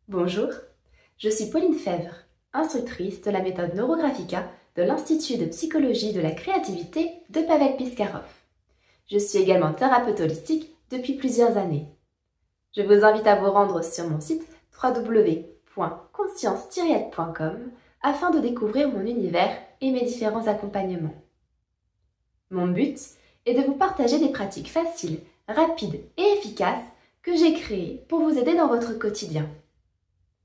Bonjour, je suis Pauline Fèvre, instructrice de la méthode Neurographica de l'Institut de psychologie de la créativité de Pavel Piskarov. Je suis également thérapeute holistique depuis plusieurs années. Je vous invite à vous rendre sur mon site www.conscience-aide.com afin de découvrir mon univers et mes différents accompagnements. Mon but est de vous partager des pratiques faciles, rapides et efficaces que j'ai créées pour vous aider dans votre quotidien.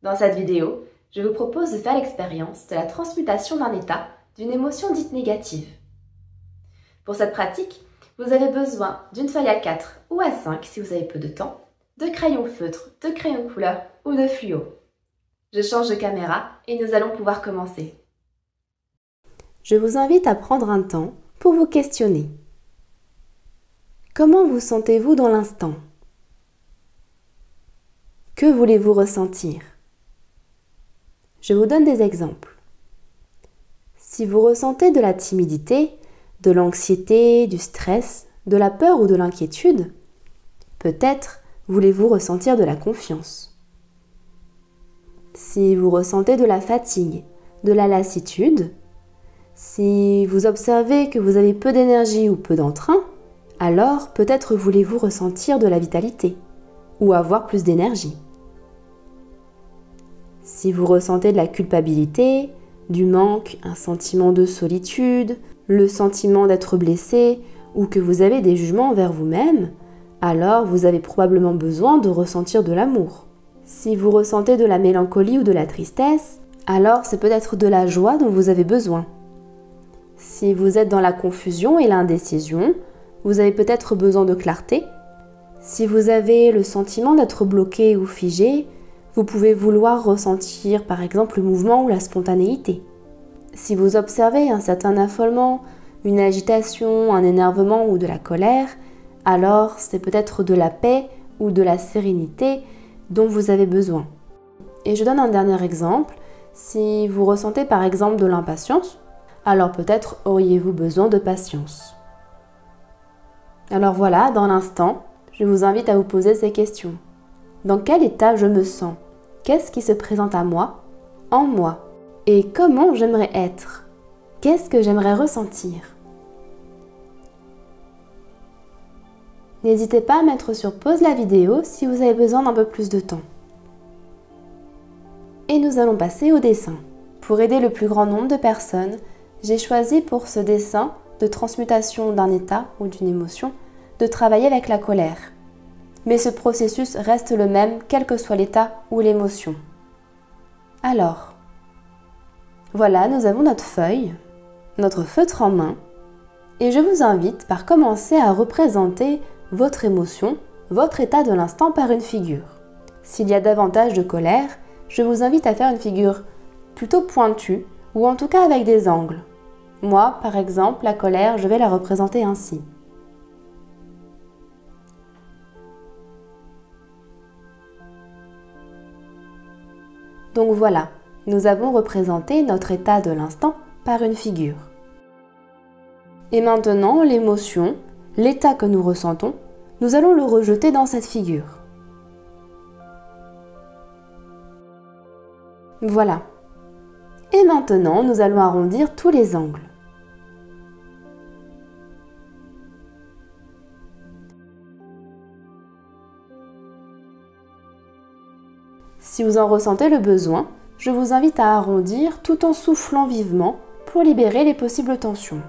Dans cette vidéo, je vous propose de faire l'expérience de la transmutation d'un état, d'une émotion dite négative. Pour cette pratique, vous avez besoin d'une feuille A4 ou A5 si vous avez peu de temps, de crayons feutres, de crayons couleur ou de fluo. Je change de caméra et nous allons pouvoir commencer. Je vous invite à prendre un temps pour vous questionner. Comment vous sentez-vous dans l'instant? Que voulez-vous ressentir? Je vous donne des exemples. Si vous ressentez de la timidité, de l'anxiété, du stress, de la peur ou de l'inquiétude, peut-être voulez-vous ressentir de la confiance. Si vous ressentez de la fatigue, de la lassitude, si vous observez que vous avez peu d'énergie ou peu d'entrain, alors peut-être voulez-vous ressentir de la vitalité ou avoir plus d'énergie. Si vous ressentez de la culpabilité, du manque, un sentiment de solitude, le sentiment d'être blessé ou que vous avez des jugements envers vous-même, alors vous avez probablement besoin de ressentir de l'amour. Si vous ressentez de la mélancolie ou de la tristesse, alors c'est peut-être de la joie dont vous avez besoin. Si vous êtes dans la confusion et l'indécision, vous avez peut-être besoin de clarté. Si vous avez le sentiment d'être bloqué ou figé, vous pouvez vouloir ressentir par exemple le mouvement ou la spontanéité. Si vous observez un certain affolement, une agitation, un énervement ou de la colère, alors c'est peut-être de la paix ou de la sérénité dont vous avez besoin. Et je donne un dernier exemple. Si vous ressentez par exemple de l'impatience, alors peut-être auriez-vous besoin de patience. Alors voilà, dans l'instant, je vous invite à vous poser ces questions. Dans quel état je me sens? Qu'est-ce qui se présente à moi, en moi? Et comment j'aimerais être? Qu'est-ce que j'aimerais ressentir? N'hésitez pas à mettre sur pause la vidéo si vous avez besoin d'un peu plus de temps. Et nous allons passer au dessin. Pour aider le plus grand nombre de personnes, j'ai choisi pour ce dessin de transmutation d'un état ou d'une émotion de travailler avec la colère. Mais ce processus reste le même quel que soit l'état ou l'émotion. Alors, voilà, nous avons notre feuille, notre feutre en main, et je vous invite par commencer à représenter votre émotion, votre état de l'instant par une figure. S'il y a davantage de colère, je vous invite à faire une figure plutôt pointue ou en tout cas avec des angles. Moi, par exemple, la colère, je vais la représenter ainsi. Donc voilà, nous avons représenté notre état de l'instant par une figure. Et maintenant, l'émotion, l'état que nous ressentons, nous allons le rejeter dans cette figure. Voilà. Et maintenant, nous allons arrondir tous les angles. Si vous en ressentez le besoin, je vous invite à arrondir tout en soufflant vivement pour libérer les possibles tensions.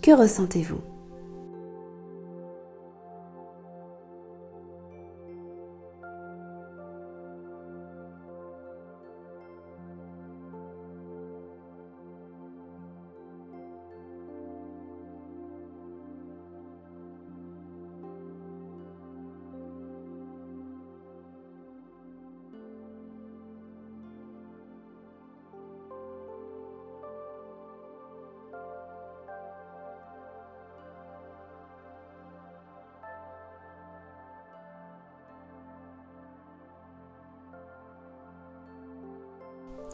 Que ressentez-vous?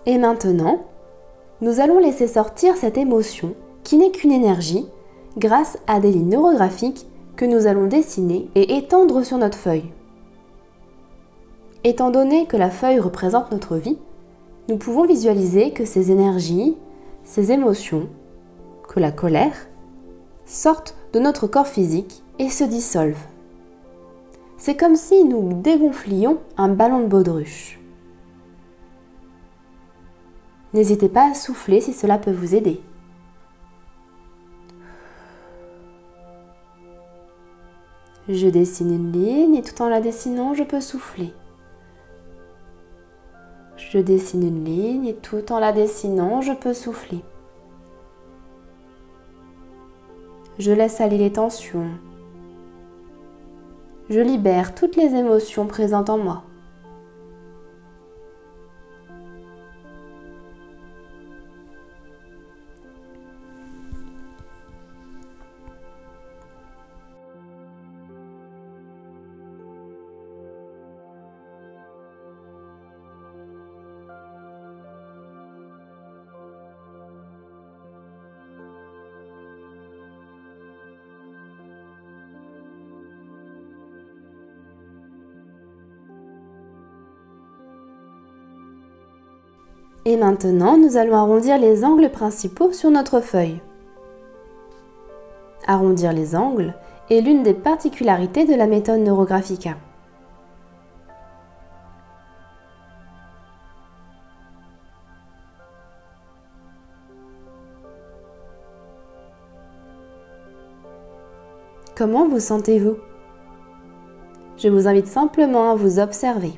Et maintenant, nous allons laisser sortir cette émotion qui n'est qu'une énergie grâce à des lignes neurographiques que nous allons dessiner et étendre sur notre feuille. Étant donné que la feuille représente notre vie, nous pouvons visualiser que ces énergies, ces émotions, que la colère, sortent de notre corps physique et se dissolvent. C'est comme si nous dégonflions un ballon de baudruche. N'hésitez pas à souffler si cela peut vous aider. Je dessine une ligne et tout en la dessinant, je peux souffler. Je dessine une ligne et tout en la dessinant, je peux souffler. Je laisse aller les tensions. Je libère toutes les émotions présentes en moi. Et maintenant, nous allons arrondir les angles principaux sur notre feuille. Arrondir les angles est l'une des particularités de la méthode Neurographica. Comment vous sentez-vous? Je vous invite simplement à vous observer.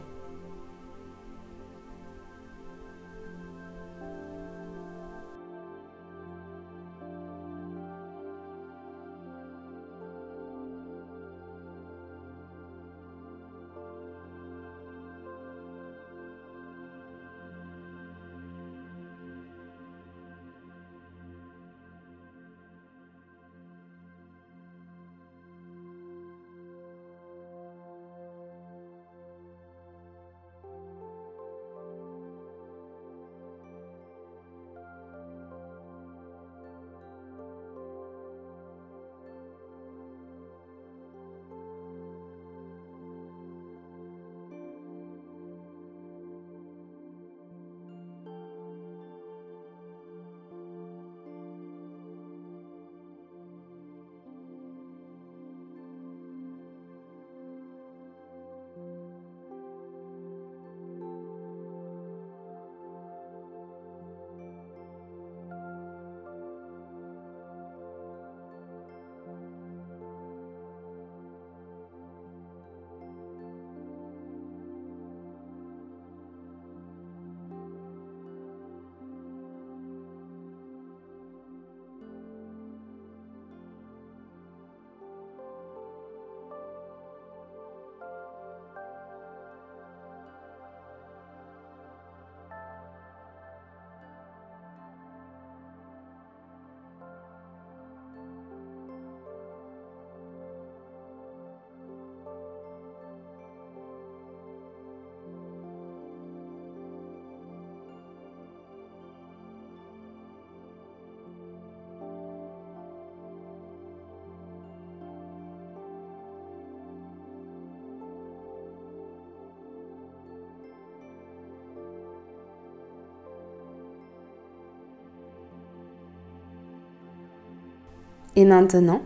Et maintenant,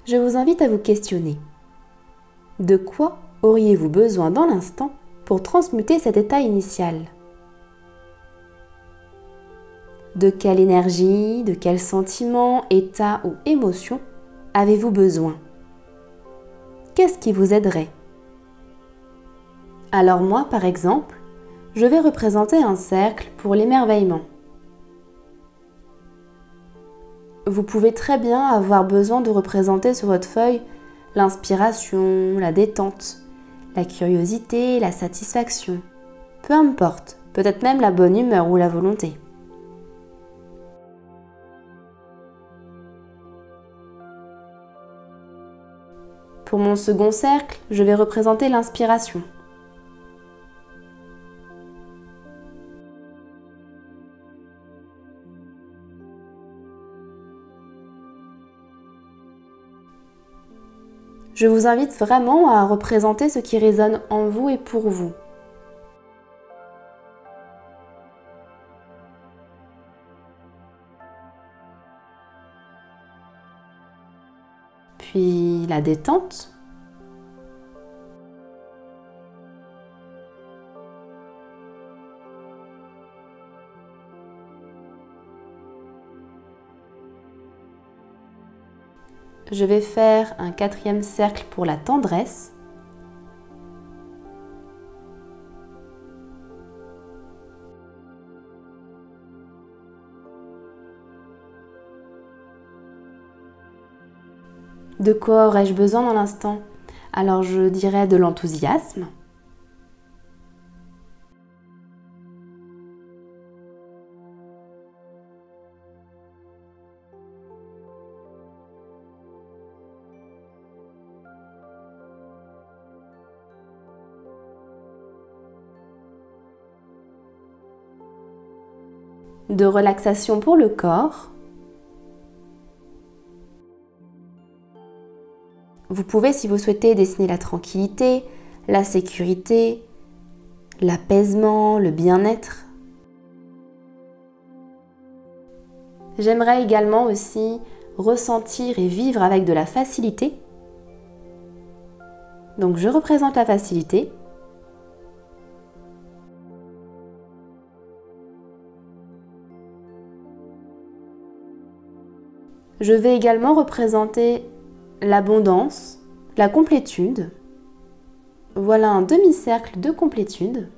je vous invite à vous questionner. De quoi auriez-vous besoin dans l'instant pour transmuter cet état initial? De quelle énergie, de quel sentiment, état ou émotion avez-vous besoin? Qu'est-ce qui vous aiderait? Alors moi, par exemple, je vais représenter un cercle pour l'émerveillement. Vous pouvez très bien avoir besoin de représenter sur votre feuille l'inspiration, la détente, la curiosité, la satisfaction. Peu importe, peut-être même la bonne humeur ou la volonté. Pour mon second cercle, je vais représenter l'inspiration. Je vous invite vraiment à représenter ce qui résonne en vous et pour vous. Puis la détente. Je vais faire un quatrième cercle pour la tendresse. De quoi aurais-je besoin dans l'instant? Alors je dirais de l'enthousiasme. De relaxation pour le corps. Vous pouvez, si vous souhaitez, dessiner la tranquillité, la sécurité, l'apaisement, le bien-être. J'aimerais également aussi ressentir et vivre avec de la facilité. Donc je représente la facilité. Je vais également représenter l'abondance, la complétude. Voilà un demi-cercle de complétude.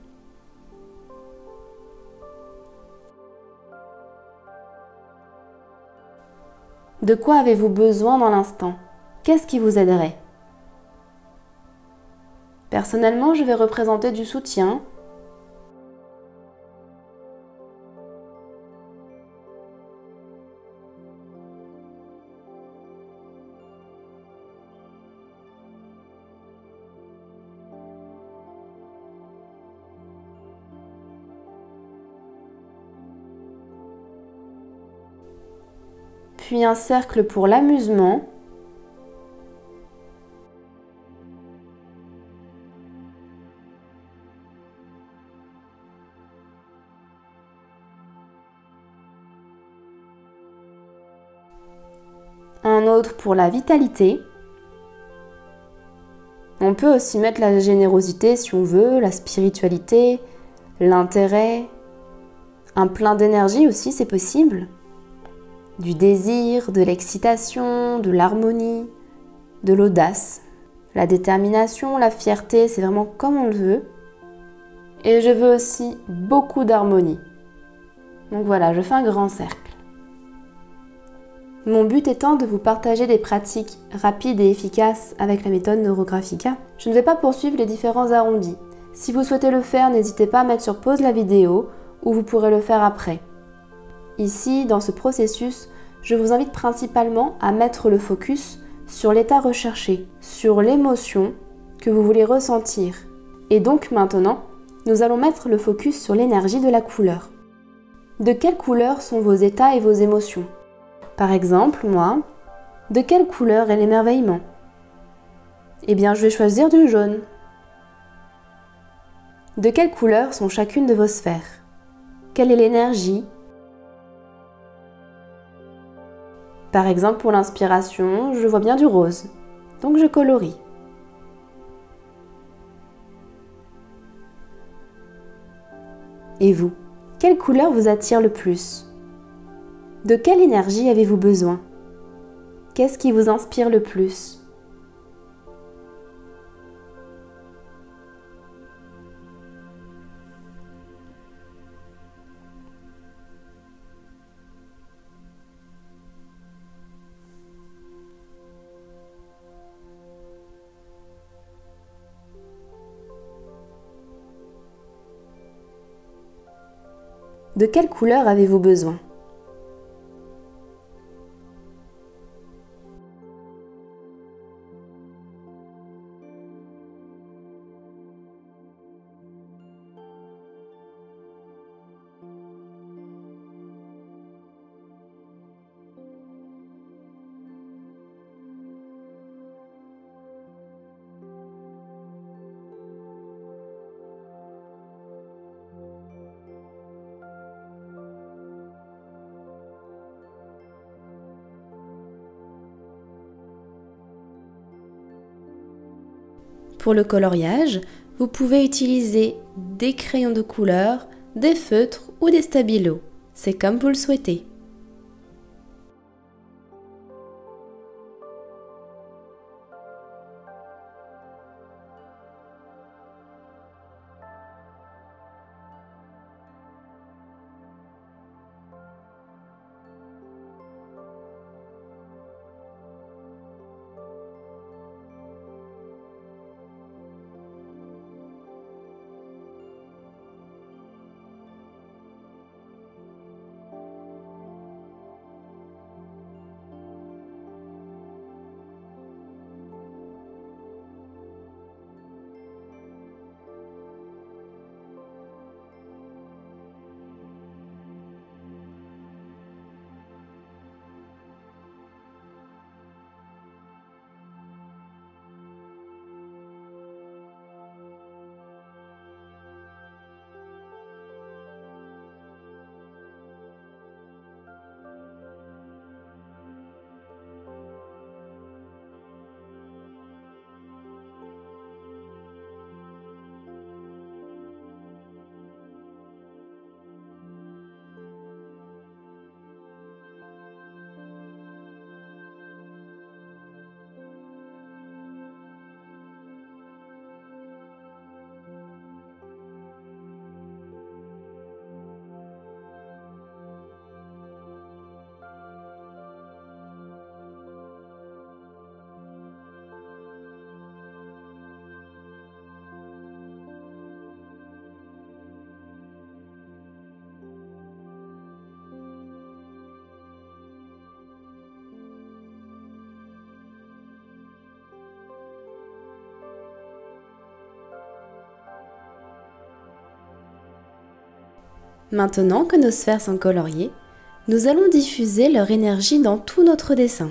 De quoi avez-vous besoin dans l'instant? Qu'est-ce qui vous aiderait? Personnellement, je vais représenter du soutien. Puis un cercle pour l'amusement. Un autre pour la vitalité. On peut aussi mettre la générosité si on veut, la spiritualité, l'intérêt, un plein d'énergie aussi, c'est possible. Du désir, de l'excitation, de l'harmonie, de l'audace, la détermination, la fierté, c'est vraiment comme on le veut. Et je veux aussi beaucoup d'harmonie. Donc voilà, je fais un grand cercle. Mon but étant de vous partager des pratiques rapides et efficaces avec la méthode Neurographica, je ne vais pas poursuivre les différents arrondis. Si vous souhaitez le faire, n'hésitez pas à mettre sur pause la vidéo ou vous pourrez le faire après. Ici, dans ce processus, je vous invite principalement à mettre le focus sur l'état recherché, sur l'émotion que vous voulez ressentir. Et donc maintenant, nous allons mettre le focus sur l'énergie de la couleur. De quelle couleur sont vos états et vos émotions? Par exemple, moi, de quelle couleur est l'émerveillement? Eh bien, je vais choisir du jaune. De quelle couleur sont chacune de vos sphères? Quelle est l'énergie? Par exemple, pour l'inspiration, je vois bien du rose, donc je colorie. Et vous, quelle couleur vous attire le plus? De quelle énergie avez-vous besoin? Qu'est-ce qui vous inspire le plus? De quelle couleur avez-vous besoin? Pour le coloriage, vous pouvez utiliser des crayons de couleur, des feutres ou des stabilos. C'est comme vous le souhaitez. Maintenant que nos sphères sont coloriées, nous allons diffuser leur énergie dans tout notre dessin.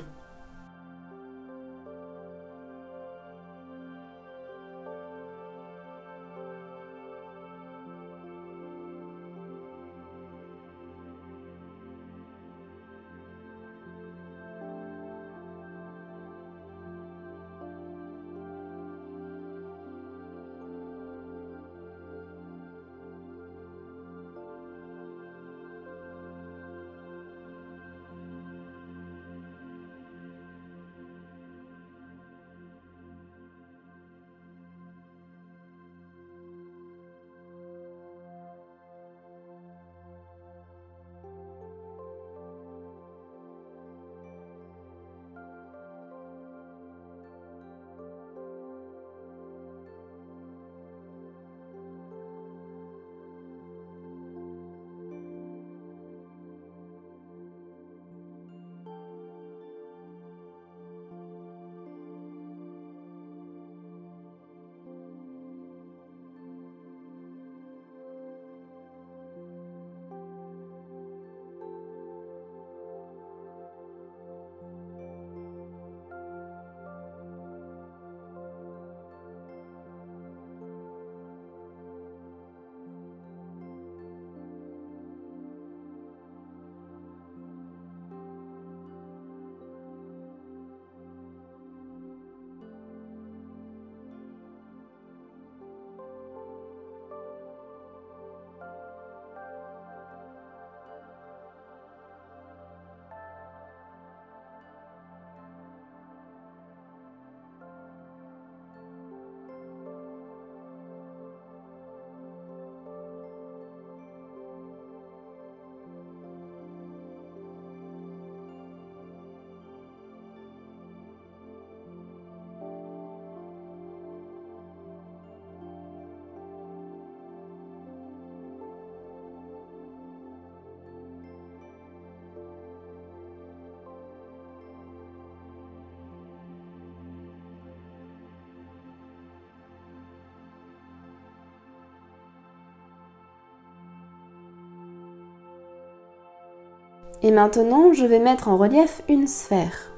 Et maintenant, je vais mettre en relief une sphère.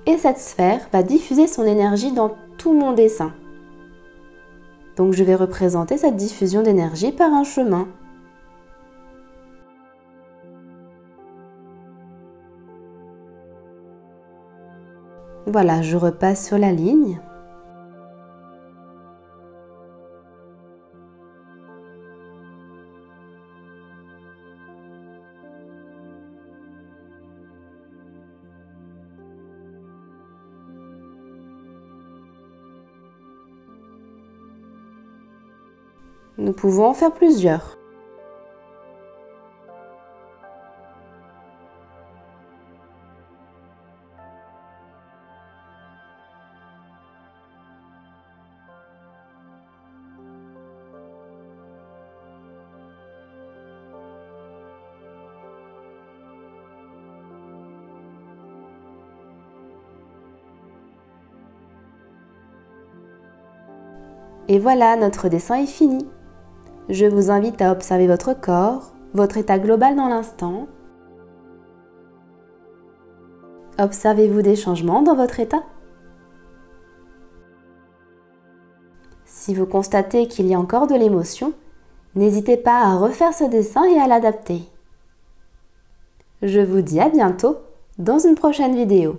Et cette sphère va diffuser son énergie dans tout mon dessin. Donc je vais représenter cette diffusion d'énergie par un chemin. Voilà, je repasse sur la ligne. Nous pouvons en faire plusieurs. Et voilà, notre dessin est fini. Je vous invite à observer votre corps, votre état global dans l'instant. Observez-vous des changements dans votre état? Si vous constatez qu'il y a encore de l'émotion, n'hésitez pas à refaire ce dessin et à l'adapter. Je vous dis à bientôt dans une prochaine vidéo.